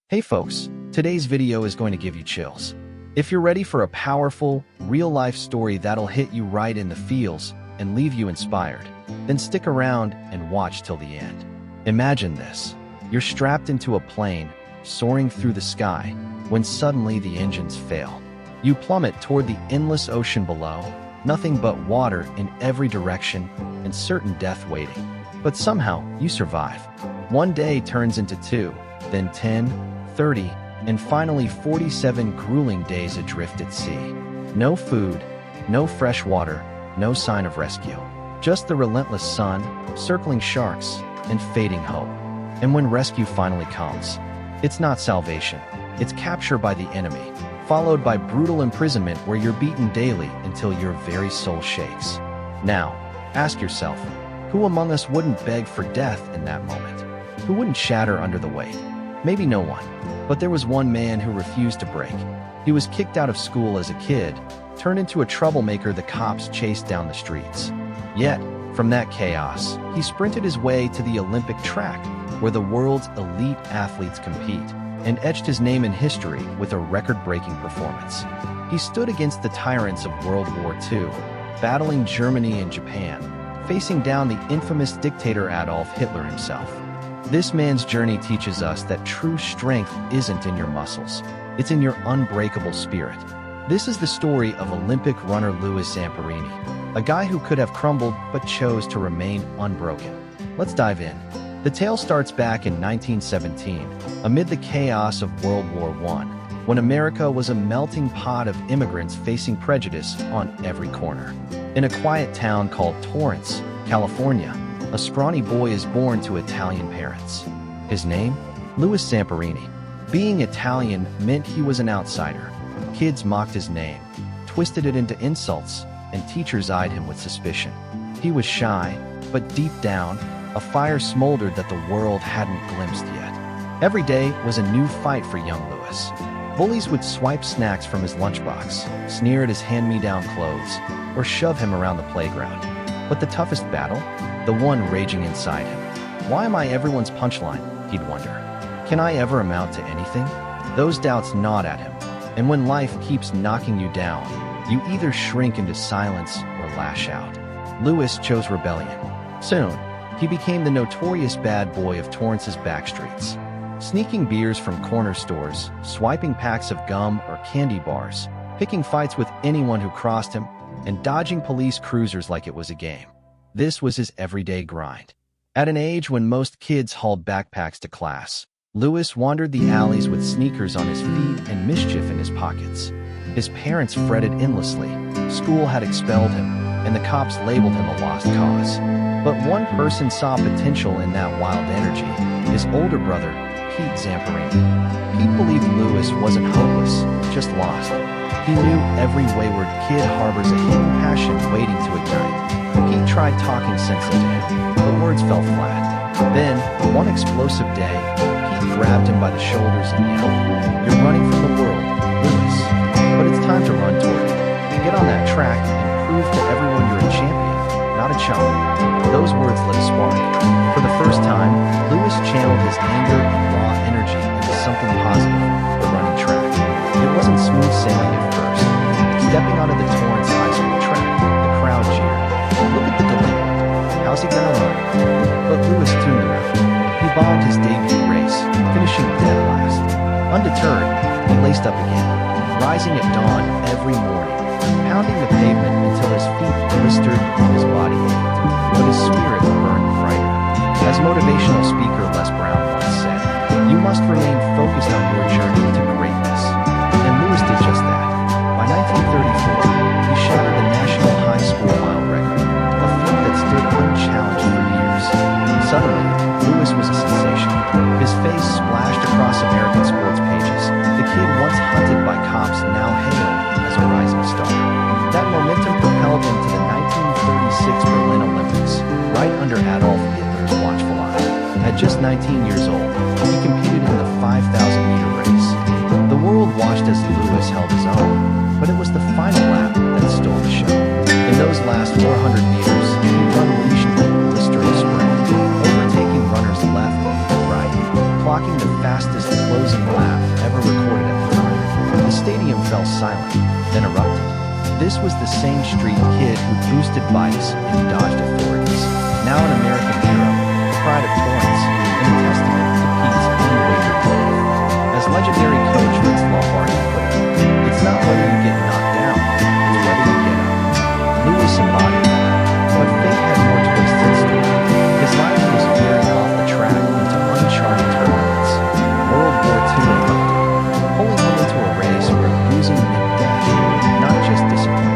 Hey folks, today's video is going to give you chills. If you're ready for a powerful, real-life story that'll hit you right in the feels and leave you inspired, then stick around and watch till the end. Imagine this. You're strapped into a plane, soaring through the sky, when suddenly the engines fail. You plummet toward the endless ocean below, nothing but water in every direction and certain death waiting. But somehow, you survive. One day turns into 2, then 10, 30, and finally 47 grueling days adrift at sea. No food, no fresh water, no sign of rescue. Just the relentless sun, circling sharks, and fading hope. And when rescue finally comes, it's not salvation. It's capture by the enemy, followed by brutal imprisonment where you're beaten daily until your very soul shakes. Now, ask yourself, who among us wouldn't beg for death in that moment? Who wouldn't shatter under the weight? Maybe no one. But there was one man who refused to break. He was kicked out of school as a kid, turned into a troublemaker the cops chased down the streets. Yet, from that chaos, he sprinted his way to the Olympic track, where the world's elite athletes compete, and etched his name in history with a record-breaking performance. He stood against the tyrants of World War II, battling Germany and Japan, facing down the infamous dictator Adolf Hitler himself. This man's journey teaches us that true strength isn't in your muscles, it's in your unbreakable spirit. This is the story of Olympic runner Louis Zamperini, a guy who could have crumbled but chose to remain unbroken. Let's dive in. The tale starts back in 1917, amid the chaos of World War I, when America was a melting pot of immigrants facing prejudice on every corner. In a quiet town called Torrance, California, a scrawny boy is born to Italian parents. His name? Louis Zamperini. Being Italian meant he was an outsider. Kids mocked his name, twisted it into insults, and teachers eyed him with suspicion. He was shy, but deep down, a fire smoldered that the world hadn't glimpsed yet. Every day was a new fight for young Louis. Bullies would swipe snacks from his lunchbox, sneer at his hand-me-down clothes, or shove him around the playground. But the toughest battle? The one raging inside him. Why am I everyone's punchline? He'd wonder. Can I ever amount to anything? Those doubts gnawed at him. And when life keeps knocking you down, you either shrink into silence or lash out. Louis chose rebellion. Soon, he became the notorious bad boy of Torrance's backstreets. Sneaking beers from corner stores, swiping packs of gum or candy bars, picking fights with anyone who crossed him, and dodging police cruisers like it was a game. This was his everyday grind. At an age when most kids hauled backpacks to class, Louis wandered the alleys with sneakers on his feet and mischief in his pockets. His parents fretted endlessly. School had expelled him, and the cops labeled him a lost cause. But one person saw potential in that wild energy, his older brother, Pete Zamperini. Pete believed Louis wasn't hopeless, just lost. He knew every wayward kid harbors a hidden passion waiting to ignite. Pete tried talking sense into him, but words fell flat. Then, one explosive day, Pete grabbed him by the shoulders and yelled, "You're running from the world, Louis. But it's time to run toward it. Get on that track and prove to everyone you're a champion, not a chump." Those words lit a spark. For the first time, Louis channeled his anger and raw energy into something positive, the running track. It wasn't smooth sailing at first. Stepping onto the Torrance High School track, the crowd cheered. Look at the delinquent. How's he gonna run? But Louis tuned him out. He bombed his debut race, finishing dead last. Undeterred, he laced up again, rising at dawn every morning, pounding the pavement until his feet blistered and his body ached. But his spirit burned brighter. As motivational speaker Les Brown once said, "You must remain focused on your journey to greatness." And Louis did just that. By 1934, he shattered the national high school mile record, a feat that stood unchallenged for years. Suddenly, Louis was a sensation. His face splashed across American sports pages. The kid once hunted by cops now hailed as a rising star. That momentum propelled him to the 1936 Berlin Olympics, right under Adolf Hitler's watchful eye. At just 19 years old, he competed in the 5,000-meter race. The world watched as Louis held his own, but it was the final lap that stole the show. In those last 400 meters, he unleashed a blistering sprint, overtaking runners left and right, clocking the fastest closing lap silent, then erupted. This was the same street kid who boosted bikes and dodged authorities. Now an American hero, the pride of Torrance, and a testament to Pete's unwavering faith. As legendary coach Vince Lombardi put it, it's not whether you get knocked down, it's whether you get up. Louis embodied that, but fate had more twists in store. His life was veering off the track into uncharted turbulence. World War II erupted, pulling him into a race where losing meant death, not just disappointment.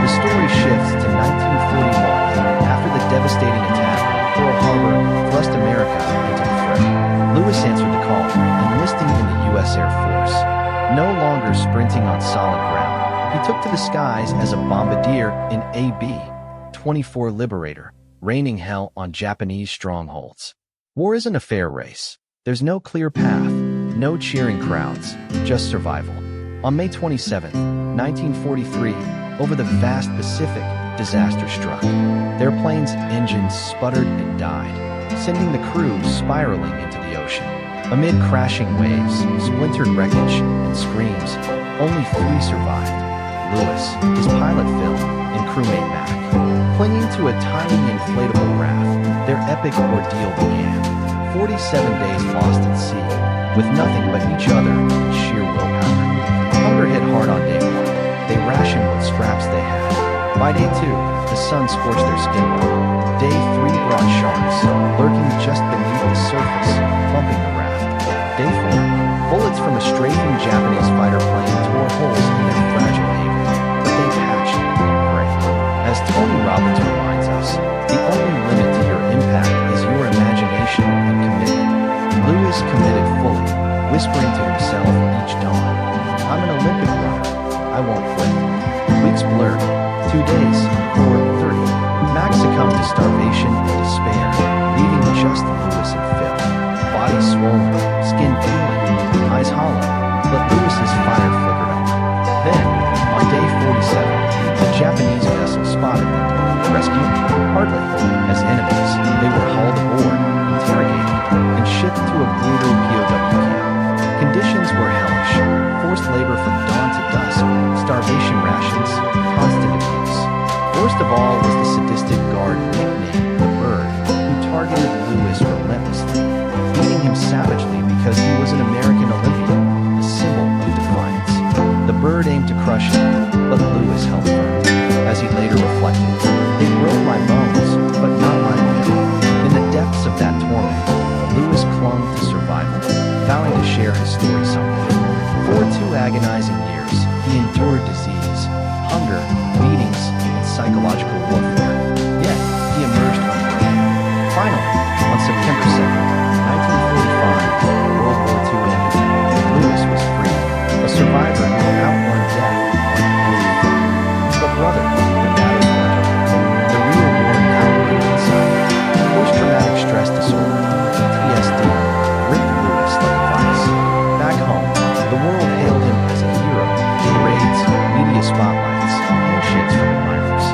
The story shifts to 1941, after the devastating attack on Pearl Harbor thrust America into the fray. Louis answered the call, enlisting in the U.S. Air Force. No longer sprinting on solid ground, he took to the skies as a bombardier in AB-24 Liberator, raining hell on Japanese strongholds. War isn't a fair race. There's no clear path, no cheering crowds, just survival. On May 27, 1943, over the vast Pacific, disaster struck. Their plane's engines sputtered and died, sending the crew spiraling into the ocean. Amid crashing waves, splintered wreckage, and screams, only 3 survived. Louis, his pilot Phil, and crewmate Mac. Clinging to a tiny inflatable raft, their epic ordeal began. 47 days lost at sea, with nothing but each other and sheer willpower. Hunger hit hard on day 1. They rationed what scraps they had. By day 2, the sun scorched their skin raw. Day 3 brought sharks, lurking just beneath the surface, bumping the raft. Day 4, bullets from a strafing Japanese fighter plane tore holes in their fragile haven, but they patched and prayed. As Tony Robbins reminds us, the only limit to your impact is your imagination and commitment. Louis committed fully, whispering to himself each dawn, I'm an Olympic runner. I won't quit. Weeks blurred. 2 days, 4:30. Max succumbed to starvation and despair, leaving just Louis and Phil. Body swollen, skin peeling, eyes hollow, but Louis's fire flickered on. Then, on day 47, a Japanese vessel spotted them. Rescued? Hardly. As enemies, they were hauled aboard, interrogated, and shipped to a brutal POW camp. Conditions were hellish. Forced labor from dawn to dusk, starvation rations, constant abuse. Worst of all was the sadistic guard nicknamed the Bird, who targeted Louis relentlessly, beating him savagely because he was an American Olympian, a symbol of defiance. The Bird aimed to crush him, but Louis held firm. As he later reflected, they broke my bones, but not my will. In the depths of that torment, Louis clung to survival, vowing to share his story someday. For 2 agonizing years, he endured disease, hunger, beatings, and psychological warfare. Yet, he emerged unbroken. Finally, on September 2, 1945, World War II ended, and Louis was free, a survivor who outrun death on every front. But brother, the battles weren't over. The real war now burned inside. Post-traumatic stress disorder, PTSD, ripped Louis like a vice. Back home, the world hailed him as a hero, parades, media spotlights, handshakes from admirers.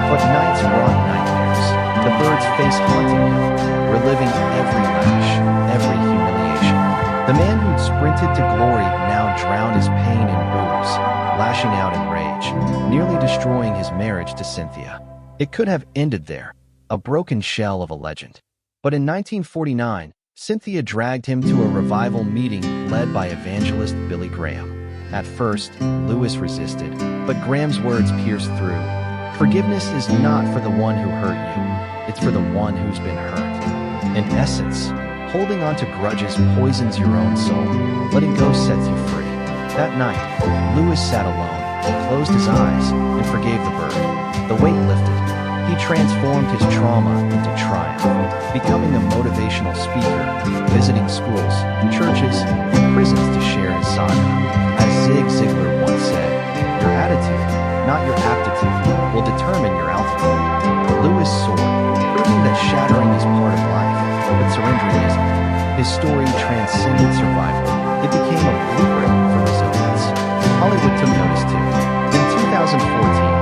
But nights brought nightmares, the Bird's face haunting him, reliving every lash, every humiliation. The man who'd sprinted to glory now drowned his pain in booze, lashing out in rage, nearly destroying his marriage to Cynthia. It could have ended there, a broken shell of a legend. But in 1949, Cynthia dragged him to a revival meeting led by evangelist Billy Graham. At first, Louis resisted, but Graham's words pierced through. Forgiveness is not for the one who hurt you, it's for the one who's been hurt. In essence, holding on to grudges poisons your own soul. Letting go sets you free. That night, Louis sat alone, closed his eyes, and forgave the Bird. The weight lifted. He transformed his trauma into triumph, becoming a motivational speaker, visiting schools, churches, and prisons to share his saga. As Zig Ziglar once said, your attitude, not your aptitude, will determine your altitude. Louis soared, proving that shattering is part of life, but surrendering isn't. His story transcended survival. It became a blueprint for resilience. Hollywood took notice too. In 2014,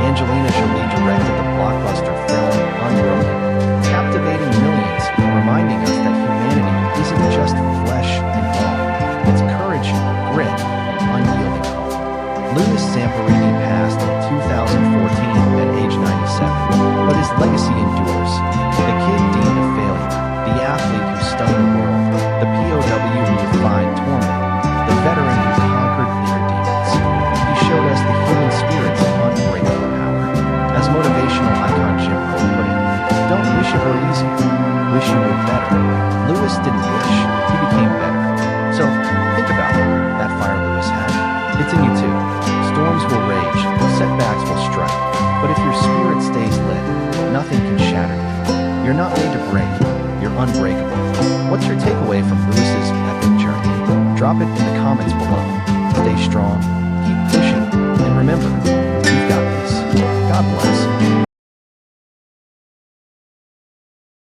Angelina Jolie directed the blockbuster film Unbroken, captivating millions and reminding us that humanity isn't just flesh and bone. It's courage, grit, and unyielding hope. Louis Zamperini passed in 2014 at age 97, but his legacy endures. The kid deemed a failure, the athlete who stunned the world, the POW who defied torment, the veteran who conquered inner demons. He showed us the human spirit's unbreakable power. As motivational icon Jim Rohn put it, "Don't wish it were easier, wish you were better." Louis didn't wish, he became better. So, think about it, that fire Louis had. It's in you too. Storms will rage, setbacks will strike, but if your spirit stays lit, nothing can shatter you. You're not made to break, you're unbreakable. What's your takeaway from Louis's epic journey? Drop it in the comments below. Stay strong, keep pushing, and remember, you've got this. God bless.